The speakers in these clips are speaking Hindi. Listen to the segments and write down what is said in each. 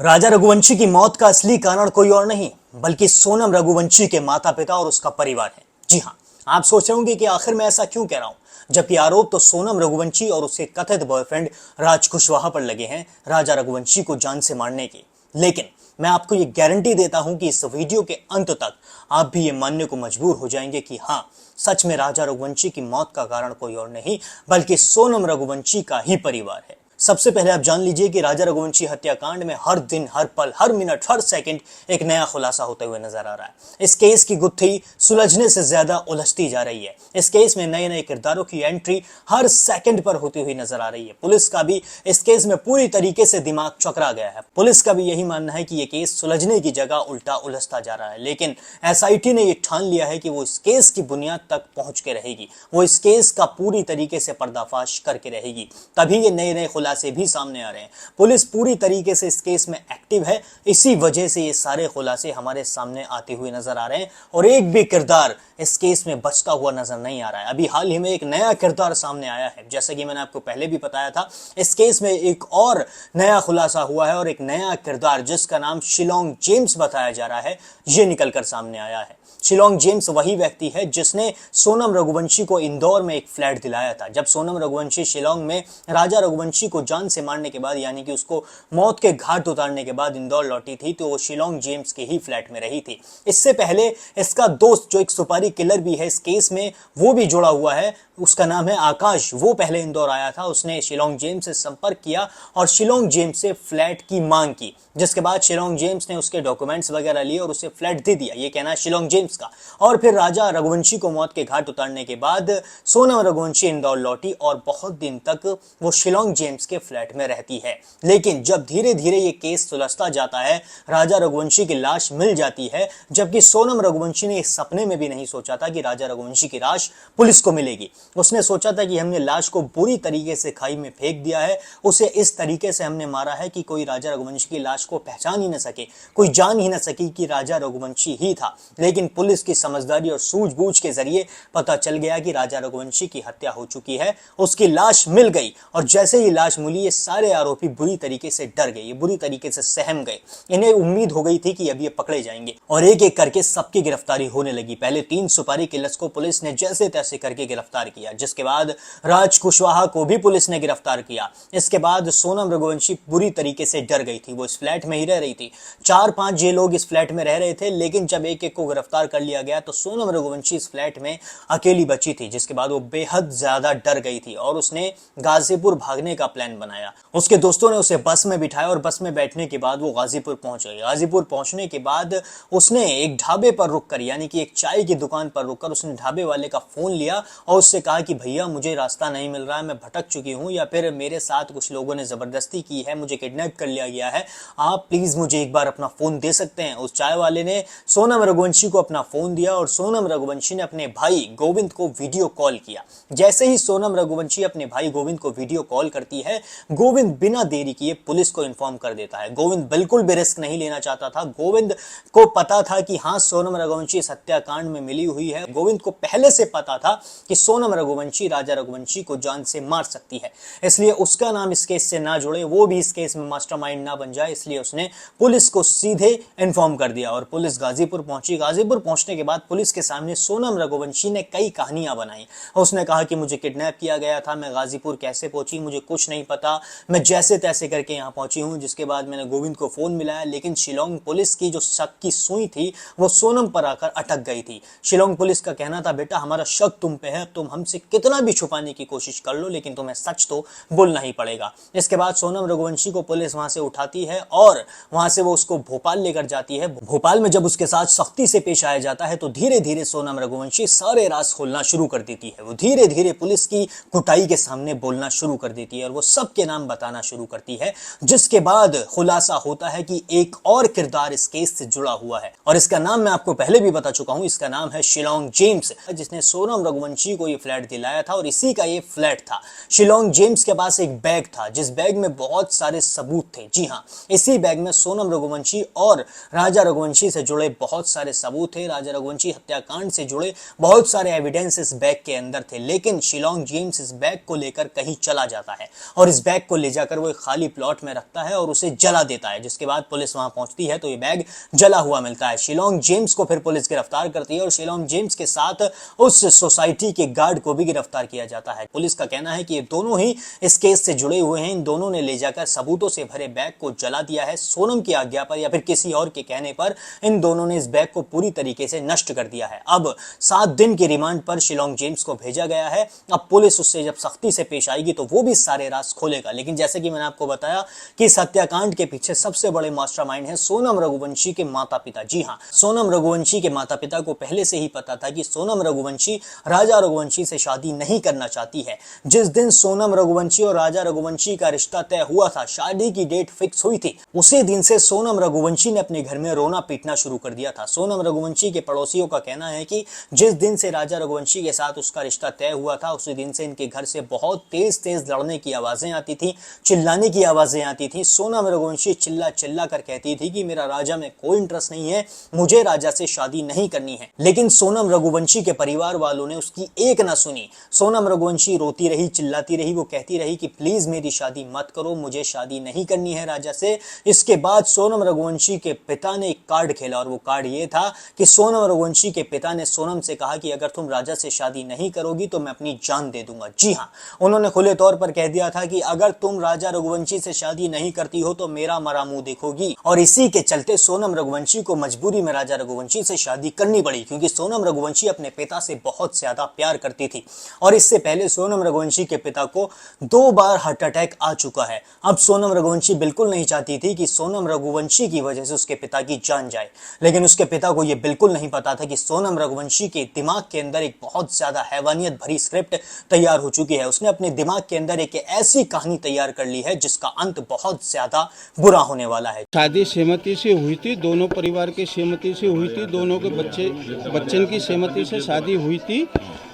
राजा रघुवंशी की मौत का असली कारण कोई और नहीं बल्कि सोनम रघुवंशी के माता पिता और उसका परिवार है। जी हाँ, आप सोच रहे होंगे कि आखिर मैं ऐसा क्यों कह रहा हूं, जबकि आरोप तो सोनम रघुवंशी और उसके कथित बॉयफ्रेंड राज कुशवाहा पर लगे हैं राजा रघुवंशी को जान से मारने की। लेकिन मैं आपको ये गारंटी देता हूं कि इस वीडियो के अंत तक आप भी ये मानने को मजबूर हो जाएंगे कि हाँ, सच में राजा रघुवंशी की मौत का कारण कोई और नहीं बल्कि सोनम रघुवंशी का ही परिवार है। सबसे पहले आप जान लीजिए कि राजा रघुवंशी हत्याकांड में हर दिन, हर पल, हर मिनट, हर सेकंड एक नया खुलासा होते हुए नजर आ रहा है। इस केस की गुत्थी सुलझने से ज्यादा उलझती जा रही है। इस केस में नए नए किरदारों की एंट्री हर सेकंड पर होती हुई नजर आ रही है। पुलिस का भी इस केस में पूरी तरीके से दिमाग चकरा गया है। पुलिस का भी यही मानना है कि यह केस सुलझने की जगह उल्टा उलझता जा रहा है। लेकिन एसआईटी ने यह ठान लिया है कि वो इस केस की बुनियाद तक पहुंच के रहेगी, वो इस केस का पूरी तरीके से पर्दाफाश करके रहेगी। तभी ये नए नए खुलासे भी सामने आ रहे हैं। पुलिस पूरी तरीके से इस केस में एक्टिव है, इसी वजह से ये सारे खुलासे हमारे सामने आते हुए नजर आ रहे हैं और एक भी किरदार इस केस में बचता हुआ नजर नहीं आ रहा है। अभी हाल ही में एक नया किरदार सामने आया है, जैसा कि मैंने आपको पहले भी बताया था। इस केस में एक और नया खुलासा हुआ है और एक नया किरदार जिसका नाम शिलोंग जेम्स बताया जा रहा है, ये निकलकर सामने आया है। शिलोंग जेम्स वही व्यक्ति है जिसने सोनम रघुवंशी को इंदौर में एक फ्लैट दिलाया था। जब सोनम रघुवंशी शिलोंग में राजा रघुवंशी को जान से मारने के बाद, यानी कि उसको मौत के घाट उतारने के बाद इंदौर लौटी थी, तो वो शिलोंग जेम्स के ही फ्लैट में रही थी। इससे पहले इसका दोस्त जो एक सुपारी किलर भी है इस केस में, वो भी जुड़ा हुआ है, उसका नाम है आकाश। वो पहले इंदौर आया था, उसने शिलोंग जेम्स से संपर्क किया और शिलोंग जेम्स से फ्लैट की मांग की, जिसके बाद शिलोंग जेम्स ने उसके डॉक्यूमेंट्स वगैरह लिए और उसे फ्लैट दे दिया। ये कहना है शिलोंग जेम्स का। और फिर राजा रघुवंशी को मौत के घाट उतारने के बाद सोनम रघुवंशी इंदौर लौटी और बहुत दिन तक वो शिलोंग जेम्स के फ्लैट में रहती है। लेकिन जब धीरे धीरे ये केस सुलझता जाता है, राजा रघुवंशी की लाश मिल जाती है, जबकि सोनम रघुवंशी ने इस सपने में भी नहीं सोचा था कि राजा रघुवंशी की लाश पुलिस को मिलेगी। उसने सोचा था कि हमने लाश को पूरी तरीके से खाई में फेंक दिया है, उसे इस तरीके से हमने मारा है कि कोई राजा रघुवंशी की लाश को पहचान ही न सके, कोई जान ही न सके कि राजा रघुवंशी ही था। लेकिन पुलिस की समझदारी और सूझबूझ के जरिए पता चल गया कि राजा रघुवंशी की हत्या हो चुकी है, उसकी लाश मिल गई। और जैसे ही लाश मिली, ये सारे आरोपी बुरी तरीके से डर गए, ये बुरी तरीके से सहम गए। इन्हें उम्मीद हो गई थी कि अब ये पकड़े जाएंगे और एक एक करके सबकी गिरफ्तारी होने लगी। पहले 3 सुपारी किलर्स को पुलिस ने जैसे तैसे करके गिरफ्तार किया, जिसके बाद राज कुशवाहा को भी पुलिस ने गिरफ्तार किया। इसके बाद सोनम रघुवंशी बुरी तरीके से डर गई थी, वो इस फ्लैट में ही रह रही थी। 4-5 ये लोग इस फ्लैट में रह रहे थे, लेकिन जब एक एक को गिरफ्तार कर लिया गया तो सोनम रघुवंशी इस फ्लैट में अकेली बची थी, जिसके बाद वो बेहद ज्यादा डर गई थी और उसने गाजीपुर भागने का प्लान बनाया। उसके दोस्तों ने उसे बस में बिठाया और बस में बैठने के बाद वो गाजीपुर पहुंच गई। गाजीपुर पहुंचने के बाद उसने एक ढाबे पर रुककर, यानी कि एक चाय की दुकान पर रुककर, उसने ढाबे वाले का फोन लिया और उससे कहा कि भैया मुझे रास्ता नहीं मिल रहा है, मैं भटक चुकी हूँ, या फिर मेरे साथ कुछ लोगों ने जबरदस्ती की है, मुझे किडनैप कर लिया गया है, आप प्लीज मुझे एक बार अपना फोन दे सकते हैं। उस चाय वाले ने सोनम रघुवंशी को अपना फोन दिया और सोनम रघुवंशी ने अपने भाई गोविंद को वीडियो कॉल किया। जैसे ही सोनम रघुवंशी अपने भाई गोविंद को वीडियो कॉल करती है, गोविंद बिना देरी किए पुलिस को इन्फॉर्म कर देता है। गोविंद बिल्कुल भी रिस्क नहीं लेना चाहता था। गोविंद को पता था कि हाँ, सोनम रघुवंशी इस हत्याकांड में मिली हुई है। गोविंद को पहले से पता था कि सोनम रघुवंशी राजा रघुवंशी को जान से मार सकती है, इसलिए उसका नाम इस केस से ना जुड़े, वो भी इस केस में मास्टरमाइंड ना बन जाए, इसलिए उसने पुलिस को सीधे इन्फॉर्म कर दिया। और पुलिस गाजीपुर पहुंची। गाजीपुर पहुंचने के बाद पुलिस के सामने सोनम रघुवंशी ने कई कहानियां बनाई। उसने कहा कि मुझे किडनैप किया गया था, मैं गाजीपुर कैसे पहुंची मुझे कुछ नहीं पता, मैं जैसे तैसे करके यहां पहुंची हूं। जिसके बाद मैंने गोविंद को फोन मिलाया, लेकिन शिलोंग पुलिस की जो शक की सुई थी वो सोनम पर आकर अटक गई थी। शिलोंग पुलिस का कहना था, बेटा हमारा शक तुम पे है, तुम हमसे कितना भी छुपाने की कोशिश कर लो, लेकिन तुम्हें सच तो बोलना ही पड़ेगा। इसके बाद सोनम रघुवंशी को पुलिस वहां से उठाती है और वहां से वो उसको भोपाल लेकर जाती है। भोपाल में जब उसके साथ सख्ती से पेश आया जाता है तो धीरे धीरे सोनम रघुवंशी सारे राज खोलना शुरू कर देती है। वो धीरे धीरे पुलिस की कुटाई के सामने बोलना शुरू कर देती है और वो सबके नाम बताना शुरू करती है, जिसके बाद खुलासा होता है कि एक और किरदार इस केस से जुड़ा हुआ है और इसका नाम मैं आपको पहले भी बता चुका हूं। इसका नाम है शिलोंग जेम्स, जिसने सोनम रघुवंशी को ये फ्लैट दिलाया था और इसी का ये फ्लैट था। शिलोंग जेम्स के पास एक बैग था, जिस बैग में बहुत सारे सबूत थे। जी हाँ, इसी बैग में सोनम रघुवंशी और राजा रघुवंशी से जुड़े बहुत सारे सबूत थे। राजा रघुवंशी हत्याकांड से जुड़े बहुत सारे एविडेंस इस बैग के अंदर थे। लेकिन शिलोंग जेम्स इस बैग को लेकर कहीं चला जाता है और इस बैग को ले जाकर वो एक खाली प्लॉट में रखता है और उसे जला देता देता है, जिसके बाद पुलिस वहां पहुंचती है तो ये बैग जला हुआ मिलता है। शिलोंग जेम्स को फिर पुलिस गिरफ्तार करती है और शिलोंग जेम्स के साथ उस सोसाइटी के गार्ड को भी गिरफ्तार किया जाता है। पुलिस का कहना है कि ये दोनों ही इस केस से जुड़े हुए हैं। इन दोनों ने ले जाकर सबूतों से भरे बैग को जला दिया है। सोनम की आज्ञा पर या फिर किसी और के कहने पर इन दोनों ने इस बैग को पूरी तरीके से नष्ट कर दिया है। अब 7 दिन के रिमांड पर शिलोंग जेम्स को भेजा गया है। अब पुलिस उससे जब सख्ती से पेश आएगी तो वो भी सारे राज खोलेगा। लेकिन जैसे कि मैंने आपको बताया कि इस हत्याकांड के पीछे सबसे बड़े मास्टरमाइंड हैं सोनम रघुवंशी के माता पिता। जी हां, सोनम रघुवंशी के माता पिता को पहले से ही पता था कि सोनम रघुवंशी राजा रघुवंशी से शादी नहीं करना चाहती है। जिस दिन सोनम रघुवंशी और राजा रघुवंशी का रिश्ता तय हुआ था, शादी की डेट फिक्स हुई थी, उसी दिन से सोनम रघुवंशी ने अपने घर में रोना पीटना शुरू कर दिया था। सोनम रघुवंशी के पड़ोसियों का कहना है कि जिस दिन से राजा रघुवंशी के साथ उसका रिश्ता तय हुआ था, उसी दिन से इनके घर से बहुत तेज तेज लड़ने की आवाजें आती थी, चिल्लाने की आवाजें आती थी। सोनम रघुवंशी चिल्ला चिल्ला कर कहती थी कि मेरा राजा में कोई इंटरेस्ट नहीं है, मुझे राजा से शादी नहीं करनी है। लेकिन सोनम रघुवंशी के परिवार वालों ने उसकी एक ना सुनी। सोनम रघुवंशी रोती रही, चिल्लाती रही, वो कहती रही कि प्लीज मेरी शादी मत करो, मुझे शादी नहीं करनी है राजा से। इसके बाद सोनम रघुवंशी के पिता ने एक कार्ड खेला और वो कार्ड ये था कि सोनम रघुवंशी के पिता ने सोनम से कहा कि अगर तुम राजा से शादी नहीं करोगी तो मैं अपनी जान दे दूंगा। जी हां, उन्होंने खुले तौर पर कह दिया था कि अगर तुम राजा रघुवंशी से शादी नहीं करती हो तो मेरा मरा मुंह देखोगी। और इसी के चलते सोनम रघुवंशी को मजबूरी में राजा रघुवंशी से शादी करनी पड़ी, क्योंकि सोनम रघुवंशी अपने पिता से बहुत ज्यादा प्यार करती थी। और इससे पहले सोनम रघुवंशी के पिता को 2 बार हार्ट अटैक आ चुका है। अब सोनम रघुवंशी बिल्कुल नहीं चाहती थी कि सोनम रघुवंशी की वजह से उसके पिता की जान जाए। लेकिन उसके पिता को यह बिल्कुल नहीं पता था कि सोनम रघुवंशी के दिमाग के अंदर एक बहुत ज्यादा हैवानियत भरी स्क्रिप्ट तैयार हो चुकी है। उसने अपने दिमाग के अंदर एक ऐसी कहानी तैयार कर ली है जिसका अंत बहुत ज्यादा बुरा होने वाला है। शादी सहमति से हुई थी, दोनों परिवार की सहमति से हुई थी, दोनों के बच्चन की सहमति से शादी हुई थी।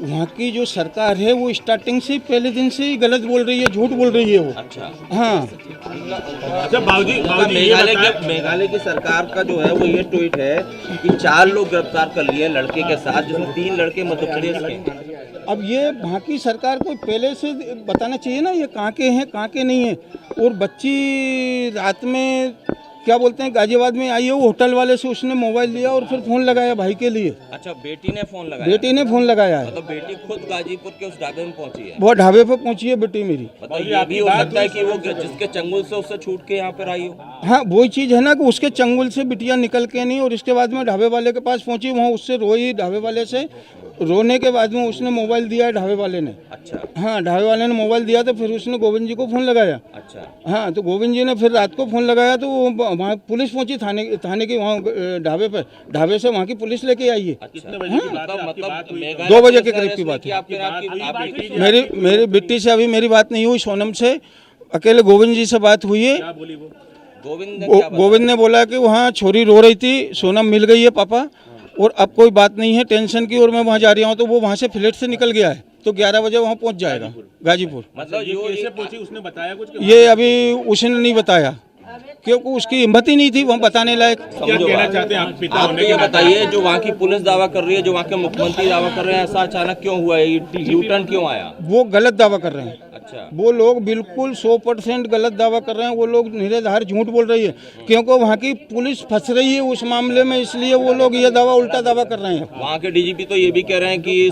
वहाँ की जो सरकार है वो स्टार्टिंग से पहले दिन से ही गलत बोल रही है, झूठ बोल रही है वो। अच्छा, हाँ। अच्छा बाबूजी, मेघालय की सरकार का जो है वो ये ट्वीट है कि 4 लोग गिरफ्तार कर लिए लड़के के साथ, जिसमें 3 लड़के मध्य प्रदेश के। अब ये वहाँ की सरकार को पहले से बताना चाहिए ना ये कहाँ के हैं कहाँ के नहीं है। और बच्ची रात में क्या बोलते हैं गाजियाबाद में आई है, वो होटल वाले से उसने मोबाइल लिया और फिर फोन लगाया भाई के लिए। अच्छा, बेटी ने फोन लगाया? बेटी ने फोन लगाया है। मतलब बेटी खुद गाजीपुर के उस ढाबे में पहुंची है? वो ढाबे पे पहुंची है बेटी मेरी। मतलब ये भी हो सकता है कि वो जिसके चंगुल से उससे छूट के यहाँ पर आई हो? हाँ, वही चीज़ है ना कि उसके चंगुल से बिटिया निकल के नहीं, और इसके बाद में ढाबे वाले के पास पहुंची, वहाँ उससे रोई ढाबे वाले से। रोने के बाद में उसने मोबाइल दिया है ढाबे वाले ने। अच्छा, हाँ, ढाबे वाले ने मोबाइल दिया तो फिर उसने गोविंद जी को फ़ोन लगाया। अच्छा, हाँ, तो गोविंद जी ने फिर रात को फ़ोन लगाया तो वहाँ पुलिस पहुंची थाने की, वहाँ ढाबे पे, ढाबे से वहाँ की पुलिस लेके आई है। कितने बजे की बात है? मतलब 2 बजे के करीब की बात है। मेरी बिट्टी से अभी मेरी बात नहीं हुई, सोनम से अकेले गोविंद जी से बात हुई है। गोविंद ने बोला कि वहाँ छोरी रो रही थी, सोनम मिल गई है पापा, और अब कोई बात नहीं है टेंशन की, और मैं वहाँ जा रही हूँ। तो वो वहाँ से फ्लैट से निकल गया है तो 11 बजे वहाँ पहुँच जाएगा गाजीपुर। मतलब ये कैसे पहुंची, उसने बताया कुछ? ये अभी उसने नहीं बताया क्योंकि उसकी हिम्मत ही नहीं थी वहाँ बताने लायक। क्या कहना चाहते हैं आप पिता होने के? ये बताइए, जो वहाँ की पुलिस दावा कर रही है, जो वहाँ के मुख्यमंत्री दावा कर रहे हैं, ऐसा अचानक क्यों हुआ है? यू टर्न क्यों आया? वो गलत दावा कर रहे हैं। अच्छा, वो लोग बिल्कुल 100% गलत दावा कर रहे हैं। वो लोग निराधार झूठ बोल रही है, क्योंकि वहाँ की पुलिस फंस रही है उस मामले में, इसलिए वो लोग ये दावा उल्टा दावा कर रहे हैं। वहाँ के डीजीपी तो ये भी कह रहे हैं कि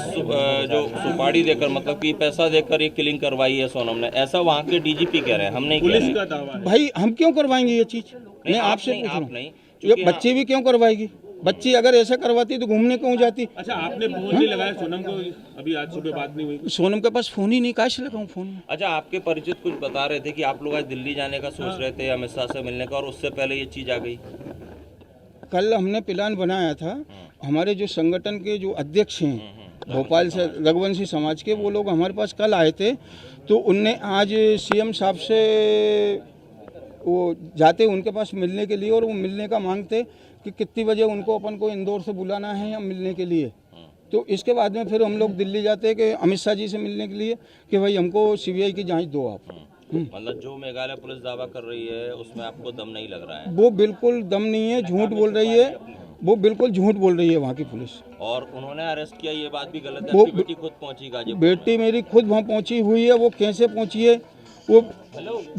जो सुपारी देकर, मतलब कि पैसा देकर ये किलिंग करवाई है सोनम ने, ऐसा वहाँ के डीजीपी कह रहे हैं। हम नहीं कह रहे हैं। भाई हम क्यों करवाएंगे ये चीज़? मैं आपसे पूछ रहा हूँ, ये बच्ची भी क्यों करवाएगी? बच्ची अगर ऐसा करवाती तो घूमने क्यों जाती? अच्छा, आपने फोन नहीं लगाया सोनम को? अभी आज सुबह बात नहीं हुई? सोनम के पास फोन ही नहीं, काश लगाऊं फोन। अच्छा, आपके परिचित कुछ बता रहे थे कि आप लोग आज दिल्ली जाने का सोच रहे थे अमित शाह से मिलने का, और उससे पहले ये चीज़ आ गई। कल हमने प्लान बनाया था, हमारे जो संगठन के जो अध्यक्ष हैं भोपाल से रघुवंशी समाज के, वो लोग हमारे पास कल आए थे। तो उनने आज सीएम साहब से वो जाते उनके पास मिलने के लिए, और वो मिलने का मांगते कि कितनी बजे उनको अपन को इंदौर से बुलाना है या मिलने के लिए। तो इसके बाद में फिर हम लोग दिल्ली जाते हैं कि अमित शाह जी से मिलने के लिए कि भाई हमको सीबीआई की जांच दो आप। मतलब जो मेघालय पुलिस दावा कर रही है उसमें आपको दम नहीं लग रहा है? वो बिल्कुल दम नहीं है, झूठ बोल रही है, वो बिल्कुल झूठ बोल रही है वहाँ की पुलिस। और उन्होंने अरेस्ट किया, ये बात भी गलत है? बेटी खुद पहुंची गाजीपुर? बेटी मेरी खुद वहाँ पहुँची हुई है। वो कैसे पहुँची है वो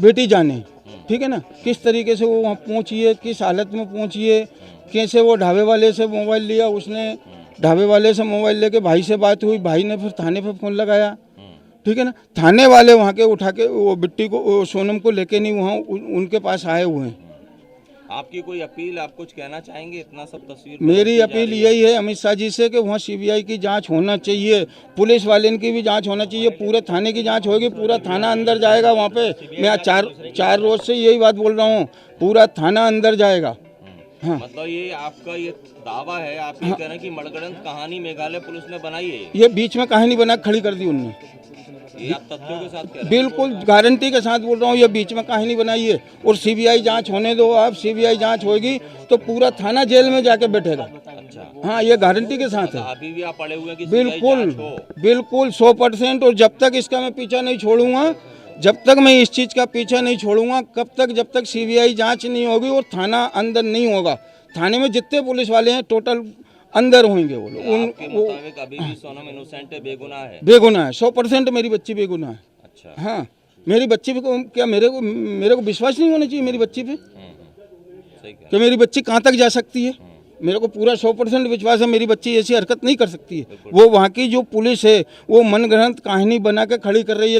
बेटी जाने, ठीक है ना, किस तरीके से वो वहाँ पहुँची है, किस हालत में पहुँची है, कैसे वो ढाबे वाले से मोबाइल लिया, उसने ढाबे वाले से मोबाइल लेके भाई से बात हुई, भाई ने फिर थाने पे फ़ोन लगाया, ठीक है ना, थाने वाले वहाँ के उठा के वो बिट्टी को, वो सोनम को लेके नहीं वहाँ उनके पास आए हुए हैं। आपकी कोई अपील, आप कुछ कहना चाहेंगे? इतना सब तस्वीर मेरी अपील यही है अमित शाह जी से कि वहाँ सीबीआई की जांच होना चाहिए, पुलिस वाले की भी जांच होना चाहिए, पूरे थाने की जांच होगी, पूरा थाना अंदर जाएगा वहाँ पे। मैं आज चार रोज से यही बात बोल रहा हूँ, पूरा थाना अंदर जाएगा। हाँ, मतलब ये आपका ये दावा है, आप ये कह रहे हैं कि मनगढ़ंत कहानी मेघालय पुलिस ने बनाई है, ये बीच में कहानी बना खड़ी कर दी उनने, ये आप तथ्यों के साथ कह रहे हैं? बिल्कुल गारंटी के साथ बोल रहा हूँ, ये बीच में कहानी बनाई है। और सीबीआई जांच होने दो, आप सीबीआई जांच होगी तो पूरा थाना जेल में जाके बैठेगा। अच्छा, हाँ, ये गारंटी के साथ है, अभी भी आप पड़े हुए हैं कि बिल्कुल CBI जांच हो? बिल्कुल 100%। और जब तक इसका मैं पीछा नहीं छोड़ूंगा, जब तक मैं इस चीज़ का पीछा नहीं छोड़ूंगा, कब तक, जब तक सीबीआई जांच नहीं होगी और थाना अंदर नहीं होगा। थाने में जितने पुलिस वाले हैं टोटल अंदर होंगे वो लोग। आपके मुताबिक अभी भी सोनम इनोसेंट है, बेगुनाह है? बेगुनाह है, 100% मेरी बच्ची बेगुनाह है। अच्छा, हाँ, मेरी बच्ची पे क्या मेरे को विश्वास नहीं होना चाहिए मेरी बच्ची पे सही कह कि मेरी बच्ची कहाँ तक जा सकती है। मेरे को पूरा 100% विश्वास है मेरी बच्ची ऐसी हरकत नहीं कर सकती है। वो वहाँ की जो पुलिस है वो मनगढ़ंत कहानी बना के खड़ी कर रही है।